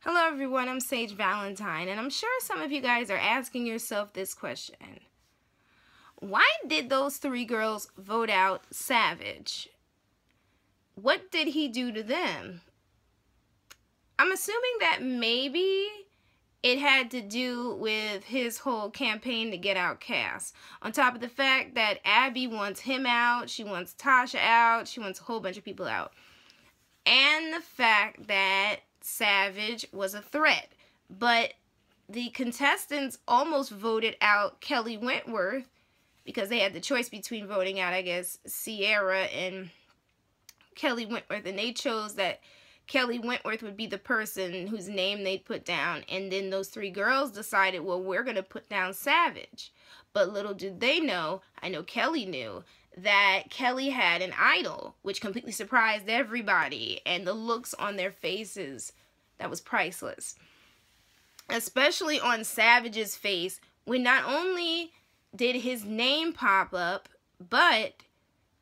Hello everyone, I'm Sage Valentine, and I'm sure some of you guys are asking yourself this question. Why did those three girls vote out Savage? What did he do to them? I'm assuming that maybe it had to do with his whole campaign to get out Cass. On top of the fact that Abby wants him out, she wants Tasha out, she wants a whole bunch of people out. And the fact that Savage was a threat. But the contestants almost voted out Kelly Wentworth because they had the choice between voting out, I guess, Sierra and Kelly Wentworth. And they chose that Kelly Wentworth would be the person whose name they'd put down. And then those three girls decided, well, we're going to put down Savage. But little did they know, I know Kelly knew, that Kelly had an idol, which completely surprised everybody. And the looks on their faces, that was priceless. Especially on Savage's face, when not only did his name pop up, but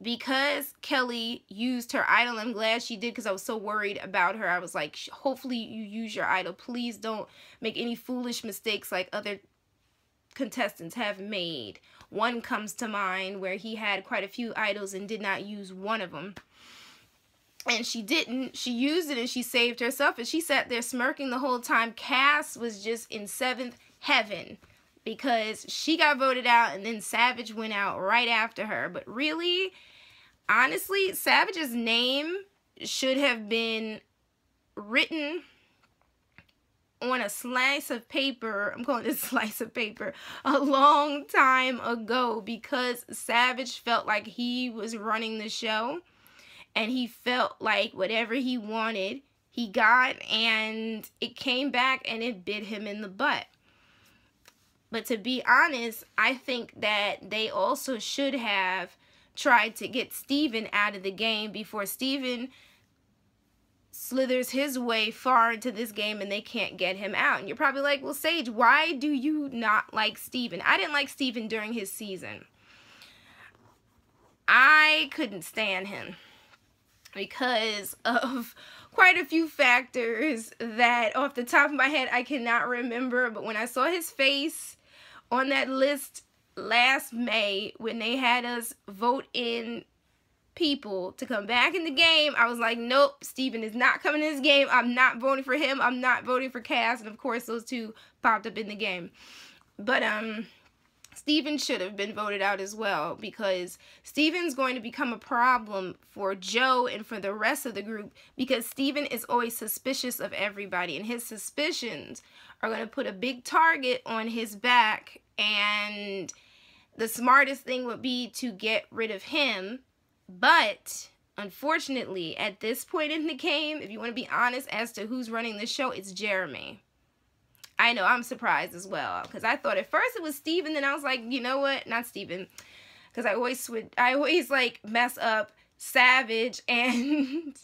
because Kelly used her idol, I'm glad she did because I was so worried about her. I was like, hopefully you use your idol. Please don't make any foolish mistakes like other contestants have made. One comes to mind where he had quite a few idols and did not use one of them. And she didn't. She used it and she saved herself. And she sat there smirking the whole time. Cass was just in seventh heaven because she got voted out and then Savage went out right after her. But really, honestly, Savage's name should have been written on a slice of paper, I'm calling it a slice of paper, a long time ago, because Savage felt like he was running the show and he felt like whatever he wanted, he got, and it came back and it bit him in the butt. But to be honest, I think that they also should have tried to get Steven out of the game before Steven slithers his way far into this game and they can't get him out. And you're probably like, well, Sage, why do you not like Steven? I didn't like Steven during his season. I couldn't stand him because of quite a few factors that off the top of my head I cannot remember. But when I saw his face on that list last May when they had us vote in people to come back in the game, I was like, nope, Steven is not coming in this game. I'm not voting for him. I'm not voting for Cass. And of course those two popped up in the game. But Steven should have been voted out as well, because Steven's going to become a problem for Joe and for the rest of the group, because Steven is always suspicious of everybody, and his suspicions are going to put a big target on his back, and the smartest thing would be to get rid of him. But unfortunately, at this point in the game, if you want to be honest as to who's running the show, it's Jeremy. I know, I'm surprised as well, because I thought at first it was Steven, then I was like, you know what, not Steven, because I always like mess up Savage and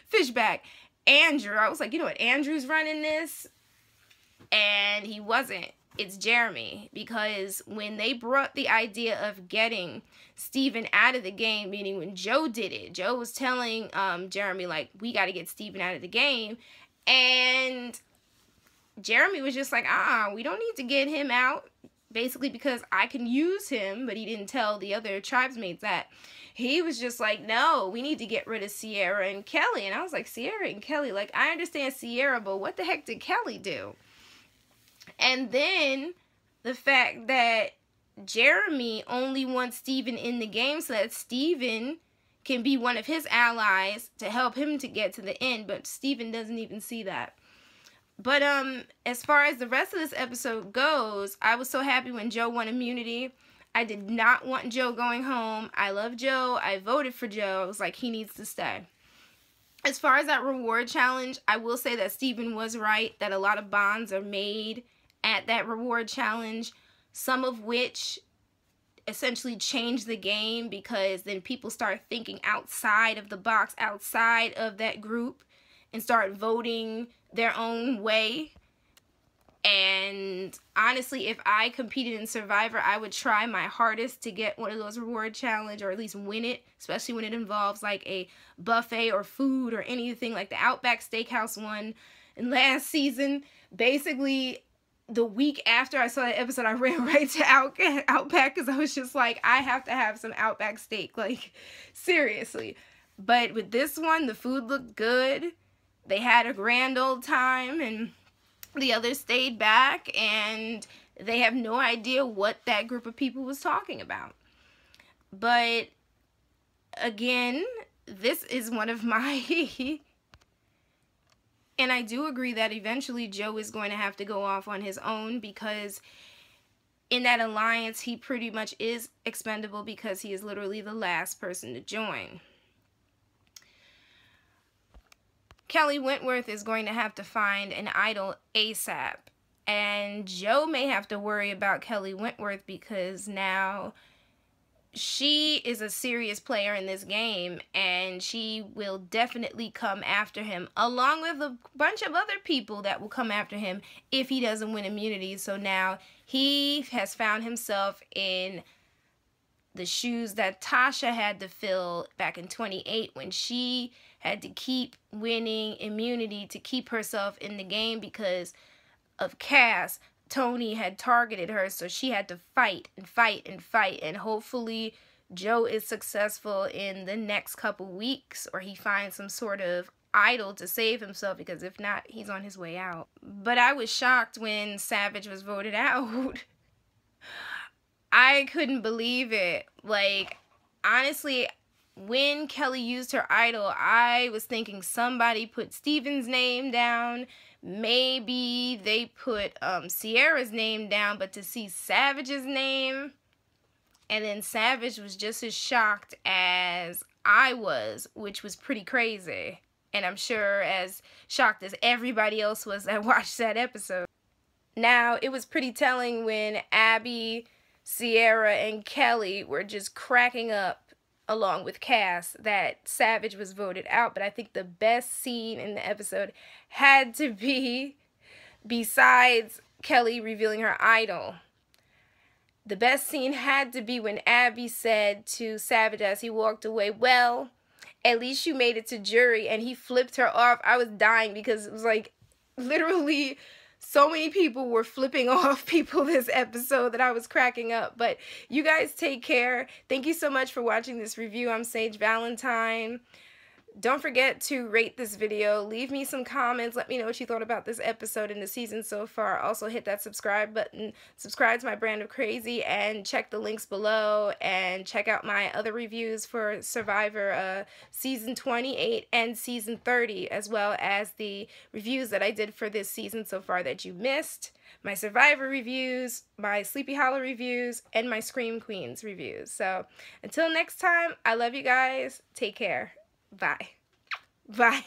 Fishback. Andrew, I was like, you know what, Andrew's running this, and he wasn't. It's Jeremy, because when they brought the idea of getting Steven out of the game, meaning when Joe did it, Joe was telling Jeremy, like, we got to get Steven out of the game, and Jeremy was just like, we don't need to get him out, basically because I can use him, but he didn't tell the other tribesmates that. He was just like, no, we need to get rid of Sierra and Kelly, and I was like, Sierra and Kelly, like, I understand Sierra, but what the heck did Kelly do? And then the fact that Jeremy only wants Steven in the game so that Steven can be one of his allies to help him to get to the end, but Steven doesn't even see that. But as far as the rest of this episode goes, I was so happy when Joe won immunity. I did not want Joe going home. I love Joe. I voted for Joe. I was like, he needs to stay. As far as that reward challenge, I will say that Steven was right, that a lot of bonds are made at that reward challenge, some of which essentially change the game, because then people start thinking outside of the box, outside of that group, and start voting their own way. And honestly, if I competed in Survivor, I would try my hardest to get one of those reward challenge, or at least win it, especially when it involves like a buffet or food or anything like the Outback Steakhouse one in last season. Basically, the week after I saw that episode, I ran right to Outback because I was just like, I have to have some Outback steak, like seriously. But with this one, the food looked good. They had a grand old time, and the others stayed back, and they have no idea what that group of people was talking about. But again, this is one of my and I do agree that eventually Joe is going to have to go off on his own, because in that alliance he pretty much is expendable because he is literally the last person to join. Kelly Wentworth is going to have to find an idol ASAP. And Joe may have to worry about Kelly Wentworth because now she is a serious player in this game, and she will definitely come after him, along with a bunch of other people that will come after him if he doesn't win immunity. So now he has found himself in the shoes that Tasha had to fill back in 28 when she had to keep winning immunity to keep herself in the game because of Cass. Tony had targeted her, so she had to fight and fight and fight, and hopefully Joe is successful in the next couple weeks, or he finds some sort of idol to save himself, because if not, he's on his way out. But I was shocked when Savage was voted out. I couldn't believe it. Like, honestly, when Kelly used her idol, I was thinking somebody put Steven's name down. Maybe they put Sierra's name down, but to see Savage's name, and then Savage was just as shocked as I was, which was pretty crazy. And I'm sure as shocked as everybody else was that watched that episode. Now, it was pretty telling when Abby, Sierra, and Kelly were just cracking up along with Cass that Savage was voted out. But I think the best scene in the episode had to be, besides Kelly revealing her idol, the best scene had to be when Abby said to Savage as he walked away, "Well, at least you made it to jury," and he flipped her off. I was dying because it was like literally so many people were flipping off people this episode that I was cracking up. But you guys take care. Thank you so much for watching this review. I'm Sage Valentine. Don't forget to rate this video. Leave me some comments. Let me know what you thought about this episode and the season so far. Also hit that subscribe button. Subscribe to my brand of crazy, and check the links below, and check out my other reviews for Survivor season 28 and season 30, as well as the reviews that I did for this season so far that you missed. My Survivor reviews, my Sleepy Hollow reviews, and my Scream Queens reviews. So until next time, I love you guys. Take care. Bye. Bye.